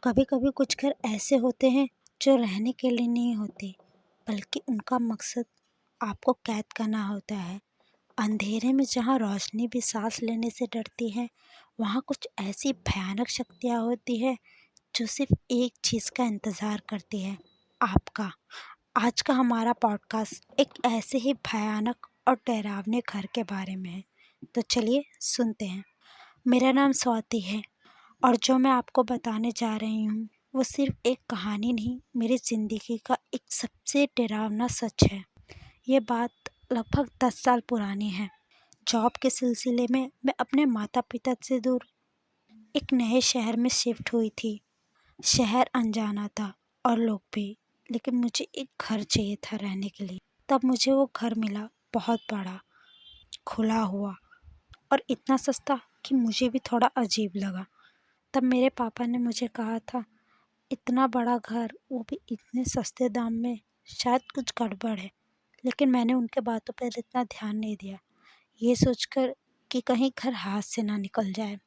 कभी कभी कुछ घर ऐसे होते हैं जो रहने के लिए नहीं होते, बल्कि उनका मकसद आपको कैद करना होता है। अंधेरे में जहाँ रोशनी भी सांस लेने से डरती है, वहाँ कुछ ऐसी भयानक शक्तियाँ होती है जो सिर्फ एक चीज़ का इंतज़ार करती है, आपका। आज का हमारा पॉडकास्ट एक ऐसे ही भयानक और डरावने घर के बारे में है। तो चलिए सुनते हैं। मेरा नाम स्वाति है और जो मैं आपको बताने जा रही हूँ वो सिर्फ एक कहानी नहीं, मेरी ज़िंदगी का एक सबसे डरावना सच है। ये बात लगभग 10 साल पुरानी है। जॉब के सिलसिले में मैं अपने माता पिता से दूर एक नए शहर में शिफ्ट हुई थी। शहर अनजाना था और लोग भी, लेकिन मुझे एक घर चाहिए था रहने के लिए। तब मुझे वो घर मिला, बहुत बड़ा, खुला हुआ और इतना सस्ता कि मुझे भी थोड़ा अजीब लगा। तब मेरे पापा ने मुझे कहा था, इतना बड़ा घर, वो भी इतने सस्ते दाम में, शायद कुछ गड़बड़ है। लेकिन मैंने उनके बातों पर इतना ध्यान नहीं दिया, ये सोचकर कि कहीं घर हाथ से ना निकल जाए।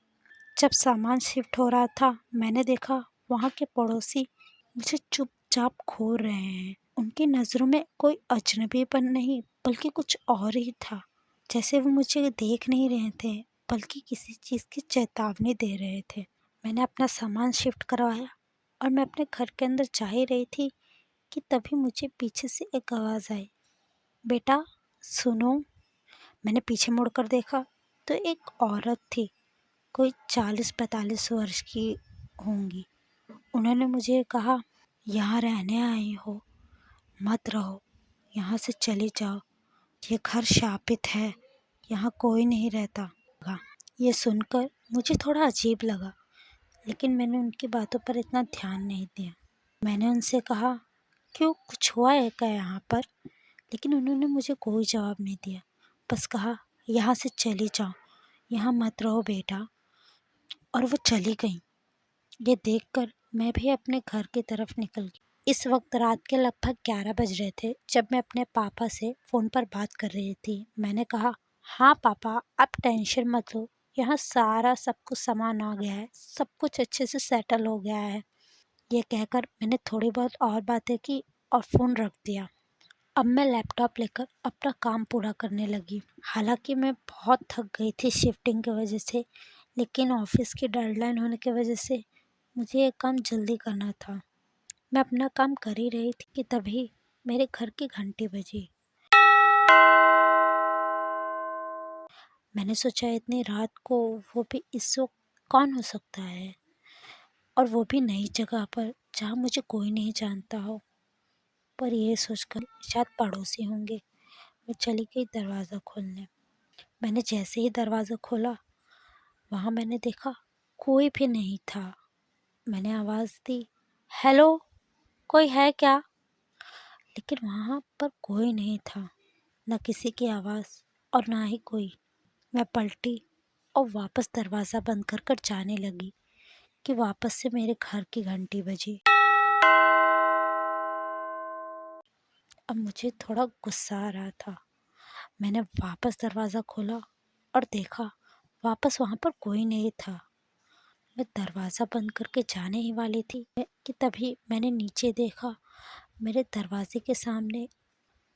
जब सामान शिफ्ट हो रहा था, मैंने देखा वहाँ के पड़ोसी मुझे चुपचाप घूर रहे हैं। उनकी नज़रों में कोई अजनबीपन नहीं, बल्कि कुछ और ही था। जैसे वो मुझे देख नहीं रहे थे, बल्कि किसी चीज़ की चेतावनी दे रहे थे। मैंने अपना सामान शिफ्ट करवाया और मैं अपने घर के अंदर जा ही रही थी कि तभी मुझे पीछे से एक आवाज़ आई, बेटा सुनो। मैंने पीछे मुड़कर देखा तो एक औरत थी, कोई 40-45 वर्ष की होंगी। उन्होंने मुझे कहा, यहाँ रहने आई हो, मत रहो, यहाँ से चली जाओ, ये घर शापित है, यहाँ कोई नहीं रहता। ये सुनकर मुझे थोड़ा अजीब लगा, लेकिन मैंने उनकी बातों पर इतना ध्यान नहीं दिया। मैंने उनसे कहा, क्यों, कुछ हुआ है क्या यहाँ पर? लेकिन उन्होंने मुझे कोई जवाब नहीं दिया, बस कहा, यहाँ से चली जाओ, यहाँ मत रहो बेटा। और वो चली गई। ये देखकर मैं भी अपने घर की तरफ निकल गई। इस वक्त रात के लगभग 11 बज रहे थे जब मैं अपने पापा से फ़ोन पर बात कर रही थी। मैंने कहा, हाँ पापा, आप टेंशन मत लो, यहाँ सारा सब कुछ सामान आ गया है, सब कुछ अच्छे से सेटल हो गया है। ये कहकर मैंने थोड़ी बहुत और बातें की और फ़ोन रख दिया। अब मैं लैपटॉप लेकर अपना काम पूरा करने लगी। हालांकि मैं बहुत थक गई थी शिफ्टिंग की वजह से, लेकिन ऑफिस की डेडलाइन होने की वजह से मुझे ये काम जल्दी करना था। मैं अपना काम कर ही रही थी कि तभी मेरे घर की घंटी बजी। मैंने सोचा इतनी रात को, वो भी इस वक्त, कौन हो सकता है, और वो भी नई जगह पर जहाँ मुझे कोई नहीं जानता हो। पर ये सोचकर शायद पड़ोसी होंगे, मैं चली गई दरवाज़ा खोलने। मैंने जैसे ही दरवाज़ा खोला, वहाँ मैंने देखा कोई भी नहीं था। मैंने आवाज़ दी, हेलो, कोई है क्या? लेकिन वहाँ पर कोई नहीं था, न किसी की आवाज़ और ना ही कोई। मैं पलटी और वापस दरवाज़ा बंद कर कर जाने लगी कि वापस से मेरे घर की घंटी बजी। अब मुझे थोड़ा गुस्सा आ रहा था। मैंने वापस दरवाज़ा खोला और देखा वापस वहाँ पर कोई नहीं था। मैं दरवाज़ा बंद करके जाने ही वाली थी कि तभी मैंने नीचे देखा, मेरे दरवाजे के सामने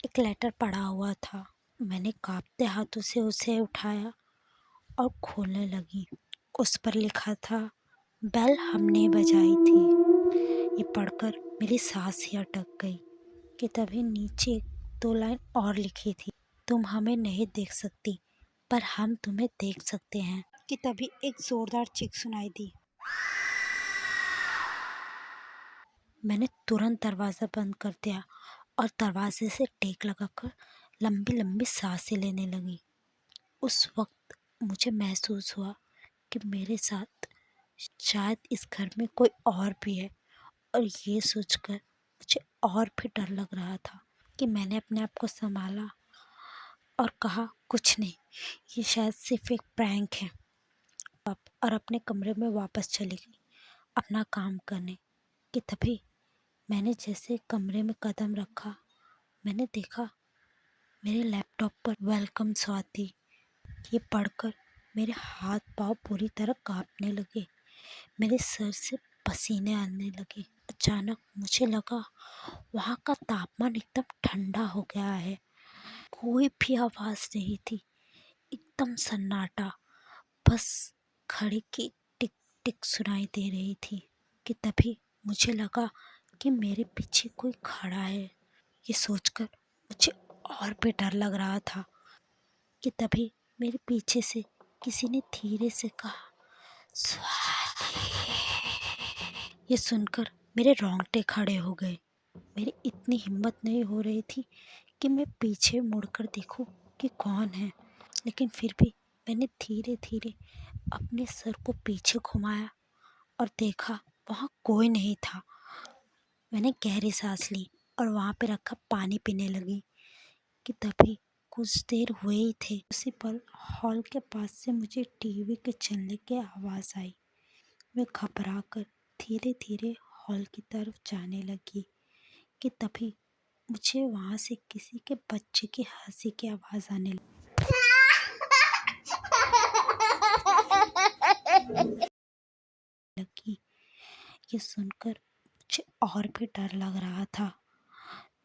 एक लेटर पड़ा हुआ था। मैंने कांपते हाथों से उसे उठाया और खोलने लगी। उस पर लिखा था, बेल हमने बजाई थी। ये पढ़कर मेरी सांस ही अटक गई कि तभी नीचे 2 लाइन और लिखी थी, तुम हमें नहीं देख सकती पर हम तुम्हें देख सकते हैं। कि तभी एक जोरदार चीख सुनाई दी। मैंने तुरंत दरवाज़ा बंद कर दिया और दरवाजे से टेक लगाकर लंबी लंबी सांसें लेने लगी। उस वक्त मुझे महसूस हुआ कि मेरे साथ शायद इस घर में कोई और भी है, और ये सोचकर मुझे और भी डर लग रहा था कि मैंने अपने आप को संभाला और कहा, कुछ नहीं, ये शायद सिर्फ एक प्रैंक है। और अपने कमरे में वापस चली गई अपना काम करने। कि तभी मैंने जैसे कमरे में कदम रखा, मैंने देखा मेरे लैपटॉप पर वेलकम स्वाति, ये पढ़कर मेरे हाथ पाँव पूरी तरह कांपने लगे। मेरे सर से पसीने आने लगे। अचानक मुझे लगा वहाँ का तापमान एकदम ठंडा हो गया है। कोई भी आवाज़ नहीं थी, एकदम सन्नाटा। बस घड़ी की टिक टिक सुनाई दे रही थी कि तभी मुझे लगा कि मेरे पीछे कोई खड़ा है। ये सोचकर मुझे और भी डर लग रहा था कि तभी मेरे पीछे से किसी ने धीरे से कहा, स्वाति। ये सुनकर मेरे रोंगटे खड़े हो गए। मेरी इतनी हिम्मत नहीं हो रही थी कि मैं पीछे मुड़कर देखूं कि कौन है, लेकिन फिर भी मैंने धीरे धीरे अपने सर को पीछे घुमाया और देखा वहाँ कोई नहीं था। मैंने गहरी सांस ली और वहाँ पे रखा पानी पीने लगी कि तभी कुछ देर हुए ही थे, उसी पल हॉल के पास से मुझे टीवी के चलने की आवाज़ आई। मैं घबरा कर धीरे धीरे हॉल की तरफ जाने लगी कि तभी मुझे वहाँ से किसी के बच्चे की हंसी की आवाज़ आने लगी। ये सुनकर मुझे और भी डर लग रहा था।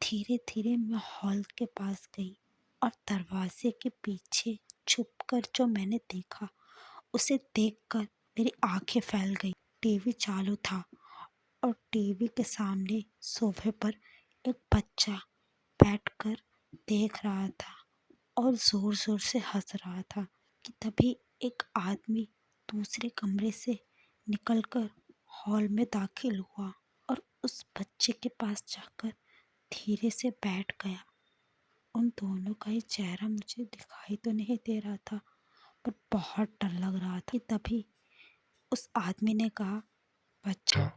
धीरे धीरे मैं हॉल के पास गई और दरवाजे के पीछे छुपकर जो मैंने देखा उसे देखकर मेरी आंखें फैल गई। टीवी चालू था और टीवी के सामने सोफे पर एक बच्चा बैठकर देख रहा था और ज़ोर ज़ोर से हंस रहा था कि तभी एक आदमी दूसरे कमरे से निकलकर हॉल में दाखिल हुआ और उस बच्चे के पास जाकर धीरे से बैठ गया। उन दोनों का ही चेहरा मुझे दिखाई तो नहीं दे रहा था, पर बहुत डर लग रहा था। तभी उस आदमी ने कहा, बच्चा,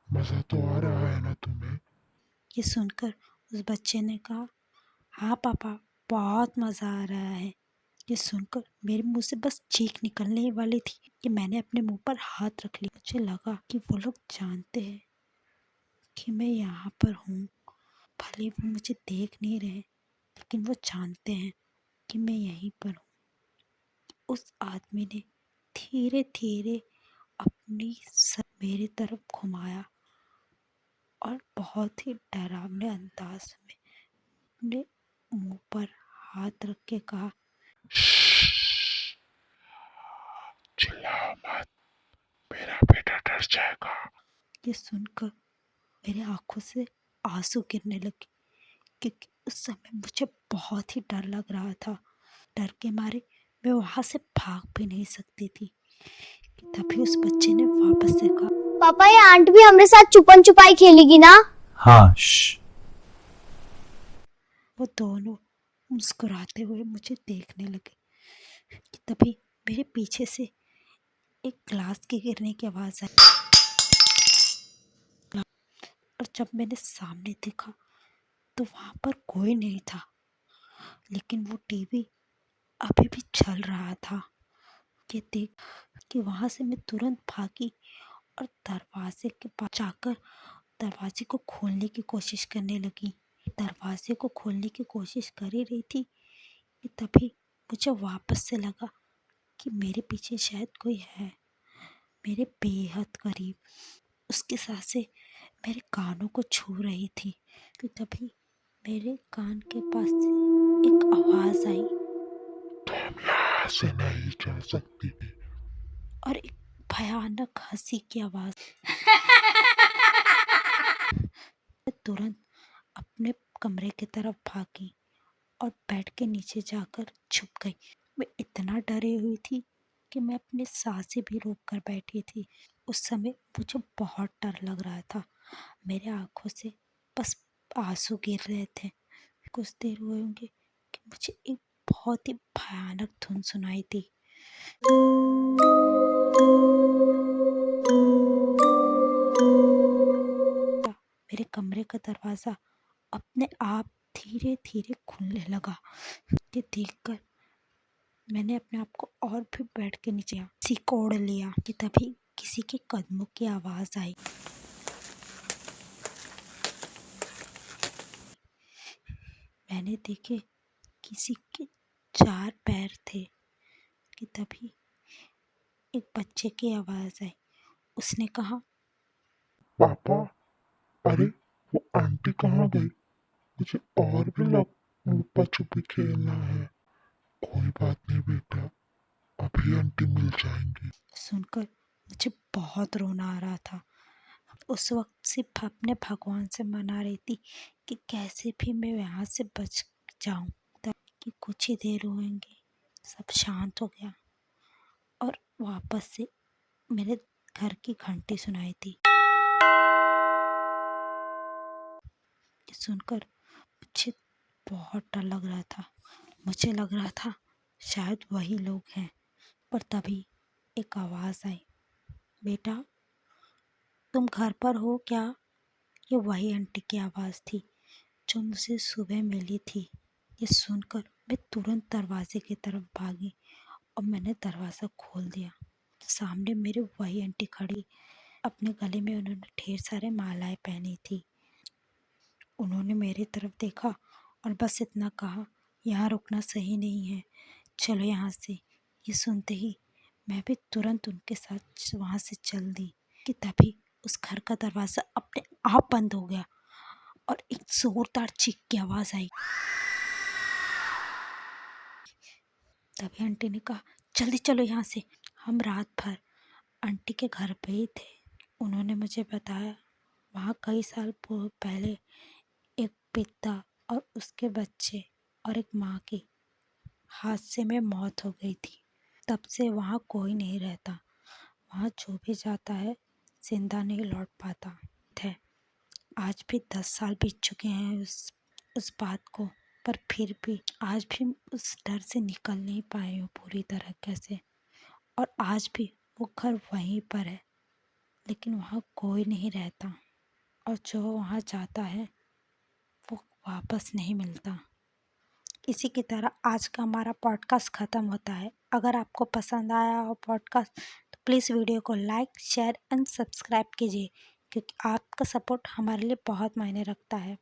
मजा तो आ रहा है ना तुम्हें? ये सुनकर उस बच्चे ने कहा, हाँ पापा, बहुत मज़ा आ रहा है। ये सुनकर मेरे मुंह से बस चीख निकलने ही वाली थी कि मैंने अपने मुंह पर हाथ रख लिया। मुझे लगा कि वो लोग जानते हैं कि मैं यहाँ पर हूँ। भले वो मुझे देख नहीं रहे, लेकिन वो जानते हैं कि मैं यहीं पर हूँ। उस आदमी ने धीरे धीरे अपनी सर मेरी तरफ घुमाया और बहुत ही डरावने अंदाज में अपने मुंह पर हाथ रख के कहा, चिल्लाओ मत, मेरा बेटा डर जाएगा। ये सुनकर मेरी आंखों से आंसू गिरने लगे क्योंकि उस समय मुझे बहुत ही डर लग रहा था। डर के मारे मैं वहां से भाग भी नहीं सकती थी कि तभी उस बच्चे ने वापस से कहा, पापा ये आंट भी हमारे साथ छुपन छुपाई खेलेगी ना? हाँ। वो दोनों मुस्कुराते हुए मुझे देखने लगे कि तभी मेरे पीछे से एक ग्लास के गिरने की आवाज़ आई और जब मैंने सामने देखा तो वहाँ पर कोई नहीं था, लेकिन वो टीवी अभी भी चल रहा था। ये देख कि वहाँ से मैं तुरंत भागी और दरवाजे के पास जाकर दरवाजे को खोलने की कोशिश करने लगी। दरवाजे को खोलने की कोशिश कर ही रही थी कि तभी मुझे वापस से लगा कि मेरे पीछे शायद कोई है, मेरे बेहद करीब। उसकी सांसें मेरे कानों को छू रही थी कि तभी मेरे कान के पास से एक आवाज़ आई तुम यहाँ से नहीं चल सकती। और एक भयानक हंसी की आवाज़। मैं तुरंत अपने कमरे की तरफ भागी और बेड के नीचे जाकर छुप गई। मैं इतना डरी हुई थी कि मैं अपनी सांसें भी रोक कर बैठी थी। उस समय मुझे बहुत डर लग रहा था। मेरे आंखों से बस आंसू गिर रहे थे। कुछ देर हुए होंगे कि मुझे एक बहुत ही भयानक धुन सुनाई दी। मेरे कमरे का दरवाज़ा अपने आप धीरे धीरे खुलने लगा। ये देखकर मैंने अपने आप को और भी बेड के नीचे सिकोड़ लिया कि तभी किसी के कदमों की आवाज़ आई। मैंने देखे किसी के 4 पैर थे कि तभी एक बच्चे की आवाज़ आई। उसने कहा, पापा, अरे वो आंटी कहाँ गई? मुझे और भी लुक्का छुपी खेलना है। कोई बात नहीं बेटा, अभी आंटी मिल जाएंगी। सुनकर मुझे बहुत रोना आ रहा था। उस वक्त सिर्फ अपने भगवान से मना रही थी कि कैसे भी मैं यहाँ से बच जाऊं। तब कि कुछ ही देर रोएंगे, सब शांत हो गया और वापस से मेरे घर की घंटी सुनाई थी। ये सुनकर मुझे बहुत डर लग रहा था। मुझे लग रहा था शायद वही लोग हैं, पर तभी एक आवाज़ आई, बेटा तुम घर पर हो क्या? ये वही आंटी की आवाज़ थी जो मुझे सुबह मिली थी। ये सुनकर मैं तुरंत दरवाजे की तरफ भागी और मैंने दरवाज़ा खोल दिया। सामने मेरे वही आंटी खड़ी, अपने गले में उन्होंने ढेर सारे मालाएं पहनी थी। उन्होंने मेरी तरफ देखा और बस इतना कहा, यहाँ रुकना सही नहीं है, चलो यहाँ से। ये सुनते ही मैं भी तुरंत उनके साथ वहाँ से चल दी कि तभी उस घर का दरवाज़ा अपने आप बंद हो गया और एक जोरदार चीख की आवाज़ आई। तभी आंटी ने कहा, जल्दी चलो यहाँ से। हम रात भर आंटी के घर पे ही थे। उन्होंने मुझे बताया वहाँ कई साल पहले एक पिता और उसके बच्चे और एक माँ की हादसे में मौत हो गई थी। तब से वहाँ कोई नहीं रहता। वहाँ जो भी जाता है जिंदा नहीं लौट पाता है। आज भी 10 साल बीत चुके हैं उस बात को, पर फिर भी आज भी उस डर से निकल नहीं पाए हूँ पूरी तरीके से। और आज भी वो घर वहीं पर है, लेकिन वहाँ कोई नहीं रहता और जो वहाँ जाता है वो वापस नहीं मिलता। इसी की तरह आज का हमारा पॉडकास्ट ख़त्म होता है। अगर आपको पसंद आया हो पॉडकास्ट तो प्लीज़ वीडियो को लाइक शेयर एंड सब्सक्राइब कीजिए, क्योंकि आपका सपोर्ट हमारे लिए बहुत मायने रखता है।